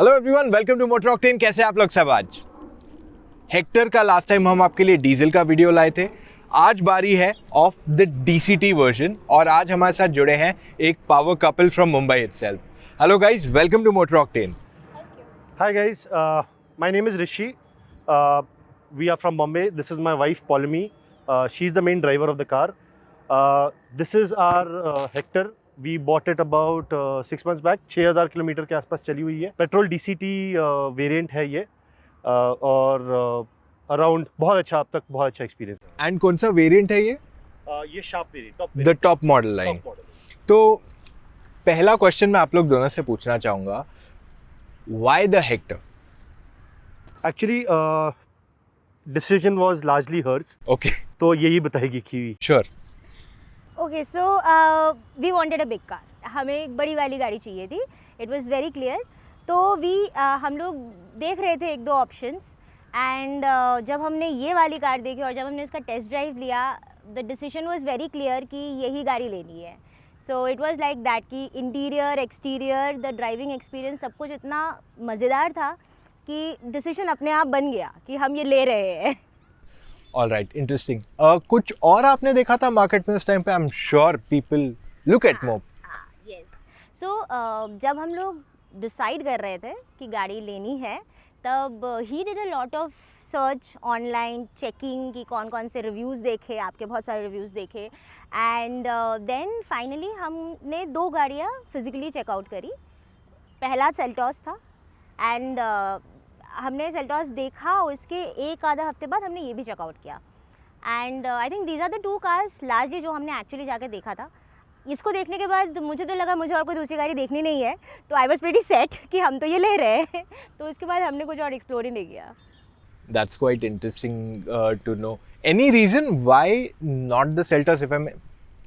Hello everyone, welcome to Motor Octane. कैसे आप लोग सब? आज हेक्टर का लास्ट टाइम हम आपके लिए डीजल का वीडियो लाए थे। आज बारी है ऑफ द डीसीटी वर्जन और आज हमारे साथ जुड़े हैं एक power couple from Mumbai itself. Hello guys, welcome to Motor Octane. Hi guys, my name is Rishi. We are from Bombay. This is my wife Polumi. She's the main driver of the car. This is our Hector. We bought it about 6 months back. 6000 kilometre के आसपास चली हुई है। Petrol DCT variant है ये और around बहुत अच्छा, अब तक बहुत अच्छा एक्सपीरियंस है। एंड कौन सा वेरिएंट है ये? ये sharp variant, the top model line. तो पहला क्वेश्चन मैं आप लोग दोनों से पूछना चाहूँगा, why the Hector? Actually, decision was largely hers. Okay, तो यही बताएगी कि sure. Okay so we wanted a big car. हमें एक बड़ी वाली गाड़ी चाहिए थी। It was very clear. तो हम लोग देख रहे थे एक दो ऑप्शंस एंड जब हमने ये वाली कार देखी और जब हमने इसका टेस्ट ड्राइव लिया, the decision was very clear कि यही गाड़ी लेनी है। So it was like that कि interior, exterior, the driving experience सब कुछ इतना मज़ेदार था कि डिसीजन अपने आप बन गया कि हम ये ले रहे हैं। All right, interesting. कुछ और आपने देखा था मार्केट में उस टाइम पे? I am sure people look at more. Yes. So जब हम लोग डिसाइड कर रहे थे कि गाड़ी लेनी है, तब he did a lot of search online, checking कि कौन कौन से रिव्यूज़ देखे, आपके बहुत सारे रिव्यूज़ देखे एंड देन फाइनली हमने दो गाड़ियाँ फिज़िकली चेकआउट करी। पहला सेल्टॉस था एंड हमने सेल्टॉस देखा, उसके एक आधा हफ्ते बाद हमने ये भी चेकआउट किया and I think these are the two cars largely जो हमने एक्चुअली जाके देखा था। इसको देखने के बाद मुझे तो लगा मुझे और कोई दूसरी गाड़ी देखनी नहीं है, तो आई वॉज प्रीटी सेट कि हम तो ये ले रहे हैं। तो उसके बाद हमने कुछ और एक्सप्लोर ही नहीं किया। That's quite interesting to know. Any reason why not the Seltos? If I'm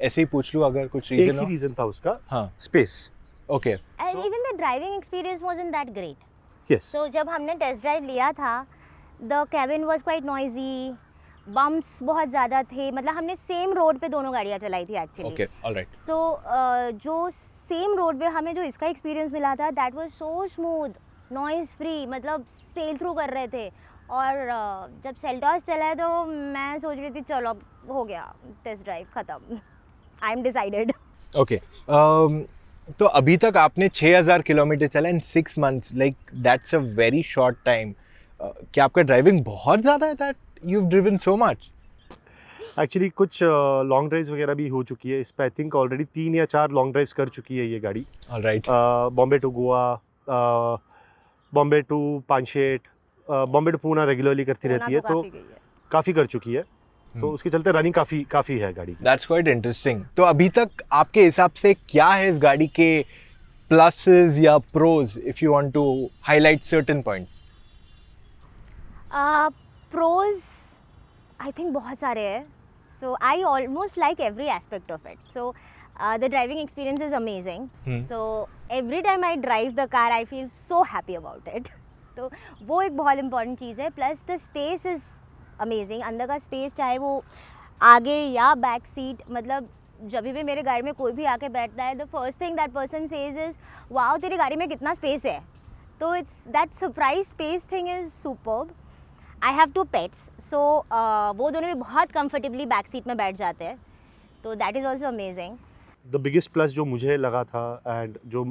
ऐसे ही पूछ लूँ, अगर कुछ एक रीजन ही हो? रीजन था उसका, हाँ, space. okay. And even the driving experience wasn't that great. Yes, so जब हमने टेस्ट ड्राइव लिया था, the cabin was quite noisy, bumps बहुत ज़्यादा थे। मतलब हमने सेम रोड पे दोनों गाड़ियाँ चलाई थी एक्चुअली। Okay, all right. सो जो सेम रोड पे हमें जो इसका एक्सपीरियंस मिला था, that was so smooth, noise free, मतलब सेल थ्रू कर रहे थे। और जब सेल्टॉस चला है तो मैं सोच रही थी चलो अब हो गया, टेस्ट ड्राइव ख़त्म, आई एम डिसाइडेड। Okay. तो अभी तक आपने 6000 किलोमीटर चला इन 6 months, like that's a very short time. क्या आपका ड्राइविंग बहुत ज़्यादा है that you have driven so much? Actually कुछ लॉन्ग ड्राइव्स वगैरह भी हो चुकी है इस पे। आई थिंक ऑलरेडी 3 या 4 लॉन्ग ड्राइव्स कर चुकी है ये गाड़ी। All right. Bombay to Goa, Bombay to Panshet, Bombay to Poona regularly करती रहती है, तो काफ़ी कर चुकी है। तो उसके चलते रनिंग काफ़ी है गाड़ी की। That's quite interesting. तो अभी तक आपके हिसाब से क्या है इस गाड़ी के प्लसेस या pros, if you want to highlight certain points? Pros I think बहुत सारे हैं। So I almost like every aspect of it. So the driving experience is amazing. So every time I drive the car I feel so happy about it. तो वो एक बहुत important चीज़ है। Plus the space is amazing. अंदर का space, चाहे वो आगे या बैक सीट, मतलब जब भी मेरे गाड़ी में कोई भी आके बैठता है, the first thing that person says is wow तेरी गाड़ी में कितना स्पेस है। तो it's that surprise space thing is superb. I have 2 pets, so वो दोनों भी बहुत कंफर्टेबली बैक सीट में बैठ जाते हैं, तो that is also amazing. The biggest plus जो मुझे लगा था एंड जो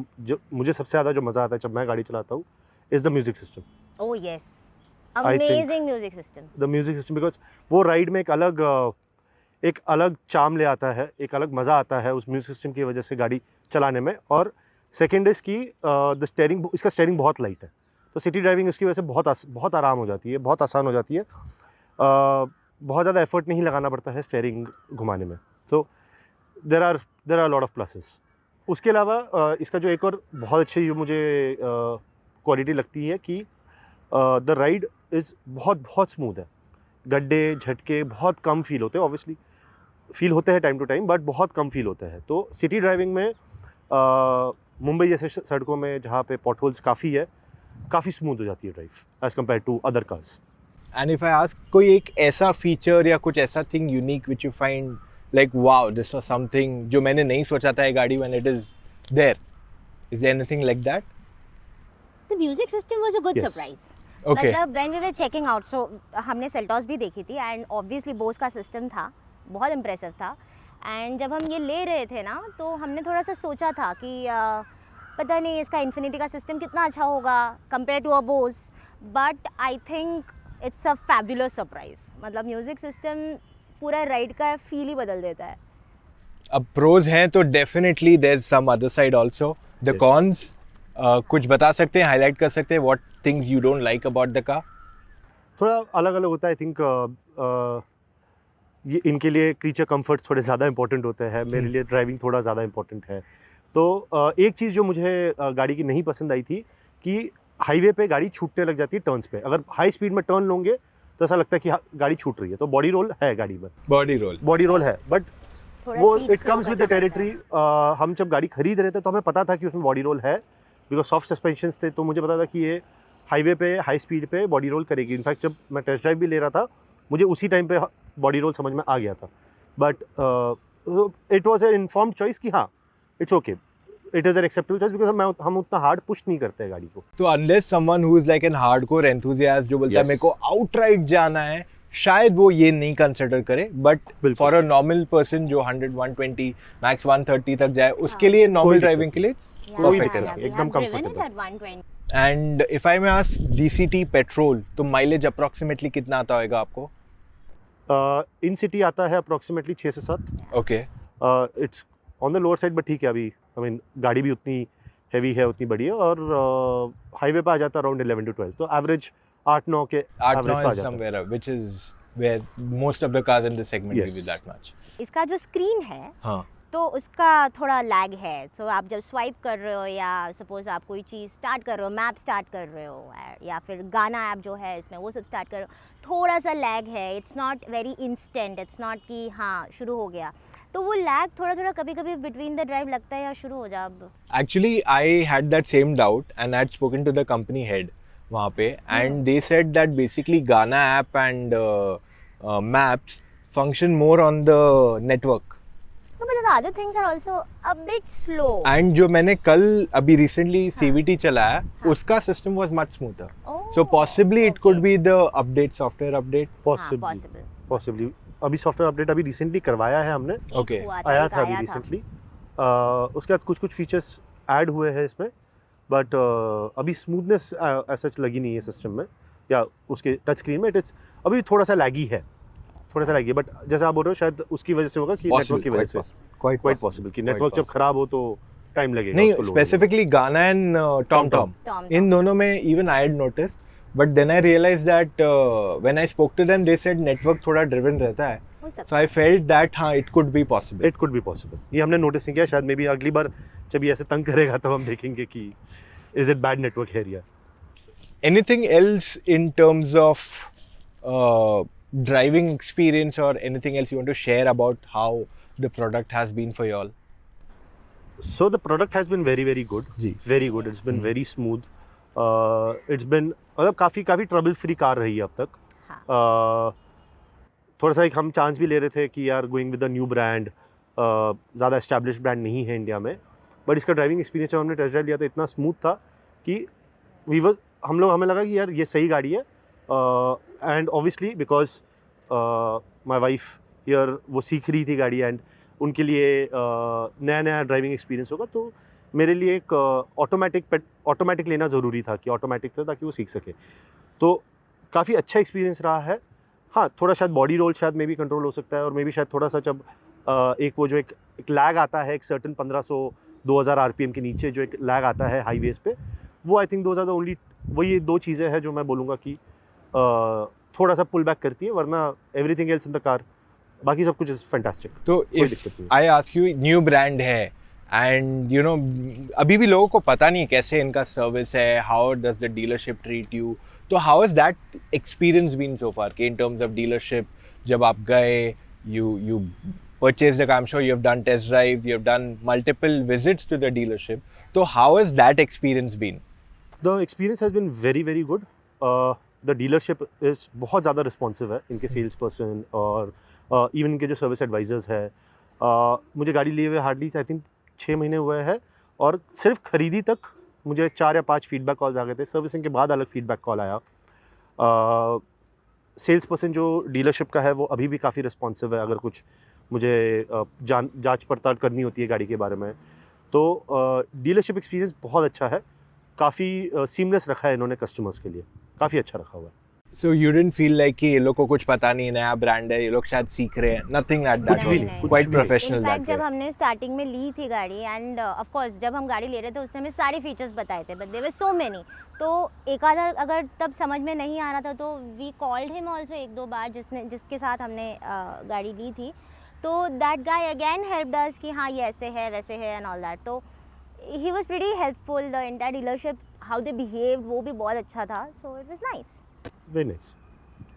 मुझे सबसे ज़्यादा जो मज़ा आता है जब मैं गाड़ी चलाता हूँ, is the music system. Oh yes, amazing music system. The music system, because वो राइड में एक अलग चार्म ले आता है, एक अलग मज़ा आता है उस म्यूज़िक सिस्टम की वजह से गाड़ी चलाने में। और सेकेंड इज़ की द स्टेयरिंग, इसका स्टेयरिंग बहुत लाइट है, तो सिटी ड्राइविंग उसकी वजह से बहुत आराम हो जाती है, बहुत आसान हो जाती है। बहुत ज़्यादा एफर्ट नहीं लगाना पड़ता है स्टेयरिंग घुमाने में। So there are lot of pluses. उसके अलावा इसका जो एक और बहुत अच्छी जो मुझे क्वालिटी लगती है कि द राइड इज़ बहुत स्मूथ है। गड्ढे झटके बहुत कम फील होते हैं, ऑब्वियसली फील होते हैं टाइम टू टाइम, बट बहुत कम फील होते हैं। तो सिटी ड्राइविंग में मुंबई जैसे सड़कों में जहाँ पे पॉटहोल्स काफ़ी है, काफ़ी स्मूथ हो जाती है drive as compare to other cars. And if I ask, कोई एक ऐसा फीचर या कुछ ऐसा thing unique which you find like wow this was something जो मैंने नहीं सोचा था ये गाड़ी when it is there, is there anything like that? The music system was a good Yes. surprise. Okay मतलब when we were checking out, so हमने Seltos भी देखी थी एंड ऑब्वियसली बोस का सिस्टम था, बहुत इम्प्रेसिव था. एंड जब हम ये ले रहे थे ना, तो हमने थोड़ा सा सोचा था कि पता नहीं इसका इन्फिनिटी का सिस्टम कितना अच्छा होगा compare to a Bose, but I think it's a fabulous surprise. मतलब म्यूज़िक सिस्टम पूरा राइड का फील ही बदल देता है. अब प्रोज हैं तो definitely there is some other side also the Yes. Cons. कुछ बता सकते हैं, हाईलाइट कर सकते हैं what things you don't like about the car? थोड़ा अलग अलग होता है. आई थिंक ये इनके लिए क्रीचर कंफर्ट थोड़े ज़्यादा इंपॉर्टेंट होते हैं, मेरे लिए ड्राइविंग थोड़ा ज़्यादा इंपॉर्टेंट है. तो एक चीज़ जो मुझे गाड़ी की नहीं पसंद आई थी कि हाईवे पे गाड़ी छूटने लग जाती है टर्न्स पे. अगर हाई स्पीड में टर्न लोगे तो ऐसा लगता है कि गाड़ी छूट रही है. तो बॉडी रोल है गाड़ी में, बॉडी रोल है, बट थोड़ा वो speed it slow comes with the करना पड़ता टेरिटरी. है. हम जब गाड़ी खरीद रहे थे तो हमें पता था कि उसमें बॉडी रोल है, बिकॉज सॉफ्ट सस्पेंशंस थे. तो मुझे पता था कि ये हाईवे पे हाई स्पीड पे बॉडी रोल करेगी. इनफैक्ट जब मैं टेस्ट ड्राइव भी ले रहा था मुझे उसी टाइम पे बॉडी रोल समझ में आ गया था. But it was an informed choice कि हाँ it's okay, it is an acceptable choice, because हम उतना हार्ड पुश नहीं करते हैं गाड़ी को. तो unless someone who is like an hardcore enthusiast जो बोलता है Yes. मेरे को आउटराइट जाना है, शायद वो ये नहीं कंसिडर करे. बट बिल्कुल. फॉर अ नॉर्मल पर्सन जो 100 120 मैक्स 130 तक जाए, उसके हाँ. लिए नॉर्मल कोई ड्राइविंग के लिए Yeah, कोई perfect दिक्कत है. नहीं, एकदम comfortable. And if I may ask DCT petrol, तो माइलेज अप्रोक्सीमेटली कितना आता होगा आपको? इन सिटी आता है अप्रॉक्सीमेटली 6 से 7. Okay it's on the lower side, but ठीक है. अभी आई मीन गाड़ी भी उतनी हैवी है, उतनी बड़ी है, और हाईवे पे आ जाता है अराउंड 11 to 12. तो एवरेज 8-9 के 8 एवरेज 9 पे आ is जाता है. somewhere which is where most of the cars in this segment Yes. give you that much. इसका जो स्क्रीन है हाँ. तो उसका थोड़ा लैग है. सो आप जब स्वाइप कर रहे हो या सपोज आप कोई चीज़ स्टार्ट कर रहे हो, मैप स्टार्ट कर रहे हो या फिर गाना ऐप जो है इसमें वो सब स्टार्ट कर रहे हो, थोड़ा सा लैग है. It's not very instant, it's not कि हाँ शुरू हो गया. तो वो लैग थोड़ा थोड़ा कभी कभी बिटवीन द ड्राइव लगता है या शुरू हो जा. अब Actually, I had that same doubt and I had spoken to the company head वहाँ पे, and they said that basically Gaana app and maps function more on the network. no, but the other things are also a bit slow. And जो मैंने कल अभी recently हाँ. CVT चलाया, हाँ. उसका system was much smoother. Oh, So possibly it could okay. be the update, software update. हाँ, possible. Possibly अभी सॉफ्टवेयर अपडेट अभी रिसेंटली करवाया है हमने. Okay. हुआ आया एक था अभी रिसेंटली. उसके बाद कुछ फीचर्स ऐड हुए हैं इसमें, बट अभी स्मूथनेस सच लगी नहीं है सिस्टम में या उसके टच स्क्रीन में. इट्स अभी थोड़ा सा लैगी है, बट जैसा आप बोल रहे हो शायद उसकी वजह से होगा कि Possible, नेटवर्क की वजह से. quite quite possible. पॉसिबल कि Quite नेटवर्क जब possible. खराब हो तो टाइम लगेगा नहीं, उसको load होने में. specifically Gaana and TomTom. Tom, इन दोनों में even I had noticed, but then I realized that when I spoke to them, they said network थोड़ा driven रहता है. हो सकता So I felt that हाँ it could be possible. It could be possible. ये हमने नोटिस नहीं किया, शायद मे बी अगली बार जब ये ऐसे तंग करेगा तो हम देखेंगे कि is it bad network area. Anything else in terms of driving experience or anything else you want to share about how the product has been for you all? So the product has been very very good. जी. It's very good. It's been very smooth. It's been मतलब काफ़ी trouble free car रही है अब तक. हाँ. थोड़ा सा एक हम चांस भी ले रहे थे कि यार going with a new brand, ज़्यादा एस्टैब्लिश ब्रांड नहीं है इंडिया में, बट इसका ड्राइविंग एक्सपीरियंस जब हमने टेस्ट ड्राइव लिया था इतना स्मूथ था कि हमें लगा कि यार ये सही गाड़ी है. And obviously because my wife यार वो सीख रही थी गाड़ी, एंड उनके लिए नया ड्राइविंग एक्सपीरियंस होगा, तो मेरे लिए एक ऑटोमेटिक लेना ज़रूरी था कि ऑटोमेटिक था ताकि वो सीख सके. तो काफ़ी अच्छा एक्सपीरियंस रहा है. हाँ, थोड़ा शायद बॉडी रोल शायद मे भी कंट्रोल हो सकता है, और मे भी शायद थोड़ा सा जब एक वो जो एक लैग आता है एक सर्टन 1500-2000 RPM के नीचे जो एक लैग आता है हाईवेज पे, वो आई थिंक दो ज़्यादा ओनली वो ये दो चीज़ें हैं जो मैं बोलूँगा कि थोड़ा सा पुल बैक करती है, वरना everything else in the car बाकी सब कुछ इज़ फैंटास्टिक. तो कोई if दिक्कत नहीं. I ask you, new brand है एंड यू नो अभी भी लोगों को पता नहीं कैसे इनका सर्विस है, how does the dealership treat you, तो how is that experience been so far कि इन टर्म्स ऑफ डीलरशिप जब आप गए, you purchased a car, I'm sure you have done test drives, you have done multiple visits to the dealership, so how has that experience been? The experience has been very very good. The dealership is बहुत ज़्यादा responsive है, इनके sales person और even इनके जो service advisers है. मुझे गाड़ी लिए हुए हार्डली आई थिंक 6 महीने हुए हैं, और सिर्फ खरीदी तक मुझे 4 या 5 फीडबैक कॉल्स आ गए थे। सर्विसिंग के बाद अलग फीडबैक कॉल आया। सेल्स पर्सन जो डीलरशिप का है वो अभी भी काफ़ी रिस्पॉन्सिव है। अगर कुछ मुझे जांच पड़ताल करनी होती है गाड़ी के बारे में, तो डीलरशिप एक्सपीरियंस बहुत अच्छा है। काफ़ी सीमलेस रखा है इन्होंने कस्टमर्स के लिए, काफ़ी अच्छा रखा हुआ है। So you didn't feel like कि ये लोग को कुछ पता नहीं, नया ब्रांड है, ये लोग शायद सीख रहे हैं? Nothing like that. कुछ भी नहीं, कुछ Quite भी नहीं। professional इनफैक्ट that जब way. हमने स्टार्टिंग में ली थी गाड़ी एंड ऑफ कोर्स जब हम गाड़ी ले रहे थे उसने हमें सारे फीचर्स बताए थे, but there were so many, तो एक आधा अगर तब समझ में नहीं आ रहा था तो वी कॉल्ड हिम आल्सो 1-2 बार, जिसके साथ हमने गाड़ी ली थी, तो दैट गाय अगेन हेल्प्ड अस कि हाँ ये ऐसे है वैसे है एंड ऑल दैट। तो he was pretty helpful. The entire dealership how they behaved वो भी बहुत अच्छा था, so it was nice. Very nice.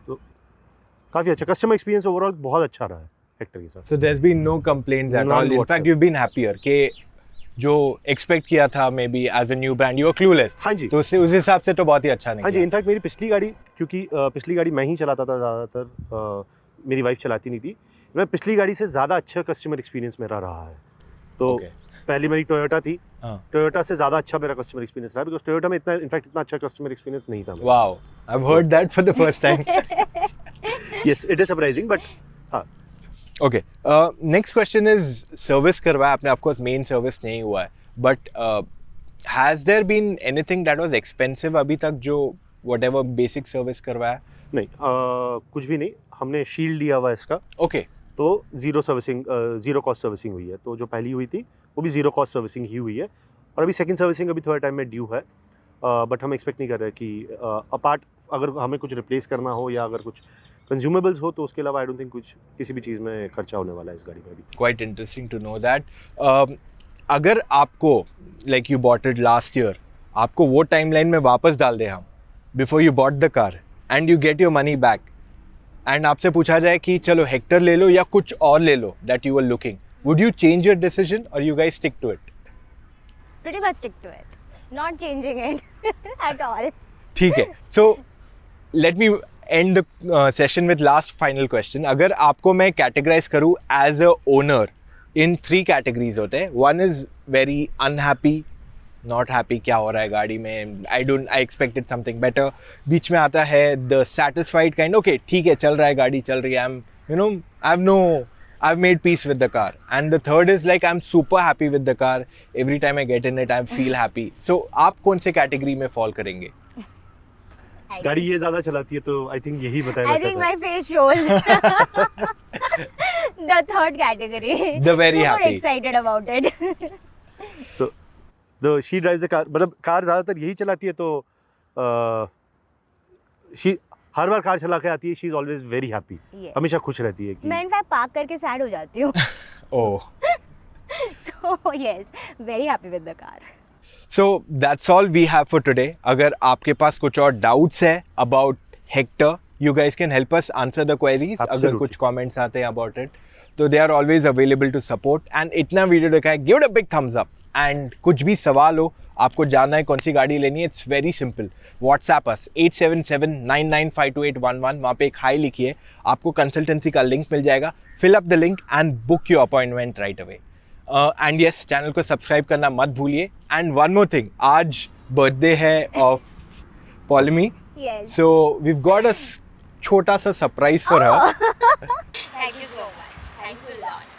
तो काफ़ी अच्छा कस्टमर एक्सपीरियंस ओवरऑल बहुत अच्छा रहा है हेक्टर के साथ। So there's been no complaints at None all. In whatsoever. fact, you've been happier कि जो expect किया था maybe as a new brand, you were clueless. हाँ जी, तो उस हिसाब से तो बहुत ही अच्छा हाँ जी। निकला। इनफैक्ट मेरी पिछली गाड़ी, क्योंकि पिछली गाड़ी मैं ही चलाता था ज़्यादातर, मेरी वाइफ चलाती नहीं थी। मैं पिछली गाड़ी से ज़्यादा अच्छा कस्टमर एक्सपीरियंस मेरा रहा है। तो Okay. पहले मेरी टोयोटा थी, हाँ। टोयोटा से ज़्यादा अच्छा मेरा कस्टमर एक्सपीरियंस रहा, बिकॉज टोयोटा में इतना अच्छा कस्टमर एक्सपीरियंस नहीं था मेरा। Wow, I've heard that for the first time. Yes, it is surprising, but हाँ। Okay. Next question is service करवाया आपने, of course main service नहीं हुआ है, but has there been anything that was expensive अभी तक जो whatever basic service करवाया? नहीं, कुछ भी नहीं। हमने शील्ड लिया हुआ है इसका, Okay. तो ज़ीरो कॉस्ट सर्विसिंग हुई है। तो जो पहली हुई थी वो भी ज़ीरो कॉस्ट सर्विसिंग ही हुई है, और अभी सेकंड सर्विसिंग अभी थोड़ा टाइम में ड्यू है। बट हम एक्सपेक्ट नहीं कर रहे कि अपार्ट अगर हमें कुछ रिप्लेस करना हो या अगर कुछ कंज्यूमेबल्स हो, तो उसके अलावा आई डोंट थिंक कुछ किसी भी चीज़ में खर्चा होने वाला है इस गाड़ी में भी। Quite interesting to know that. अगर आपको like you bought it last year, आपको वो टाइमलाइन में वापस डाल दे हम before you bought the car and you get your money back and आपसे पूछा जाए कि चलो हेक्टर ले लो या कुछ और ले लो that you were looking, would you change your decision or you guys stick to it? Pretty much stick to it, not changing it at all. ठीक है, so let me end the session with last final question. अगर आपको मैं categorize करूँ as a owner in 3 categories होते हैं, one is very unhappy, not happy क्या हो रहा है गाड़ी में, I expected something better, बीच में आता है the satisfied kind, okay ठीक है चल रहा है गाड़ी चल रही है, I've made peace with the car, and the third is like I'm super happy with the car, every time I get in it I feel happy. So आप कौन से category में fall करेंगे? गाड़ी ये ज़्यादा चलाती है तो आई थिंक यही बताया I think my face shows the third category. The very Super happy. excited about it. तो शी ड्राइव्स द कार, मतलब कार ज़्यादातर यही चलाती है, तो शी हर बार कार चला के आती है, she is always very happy, Yes. हमेशा खुश रहती है कि मैं इनफैक्ट पार्क करके सैड हो जाती हूँ। Oh. So yes, very happy with the car. So that's all we have for today. अगर आपके पास कुछ और doubts है about Hector, you guys can help us answer the queries. अगर Absolutely. कुछ comments आते हैं about it, तो they are always available to support. And इतना वीडियो देखा है, give it a big thumbs up. And कुछ भी सवाल हो, आपको जानना है कौन सी गाड़ी लेनी है, it's very simple. WhatsApp us 8779952811. वहाँ पे एक हाई लिखिए, आपको कंसल्टेंसी का लिंक मिल जाएगा. Fill up the link and book your appointment right away. And yes, channel को सब्सक्राइब करना मत भूलिए. एंड वन मोर थिंग, आज बर्थडे है ऑफ पॉलिमी, Yes. So we've got a छोटा सा surprise for her. Thank you so much. Thanks a lot.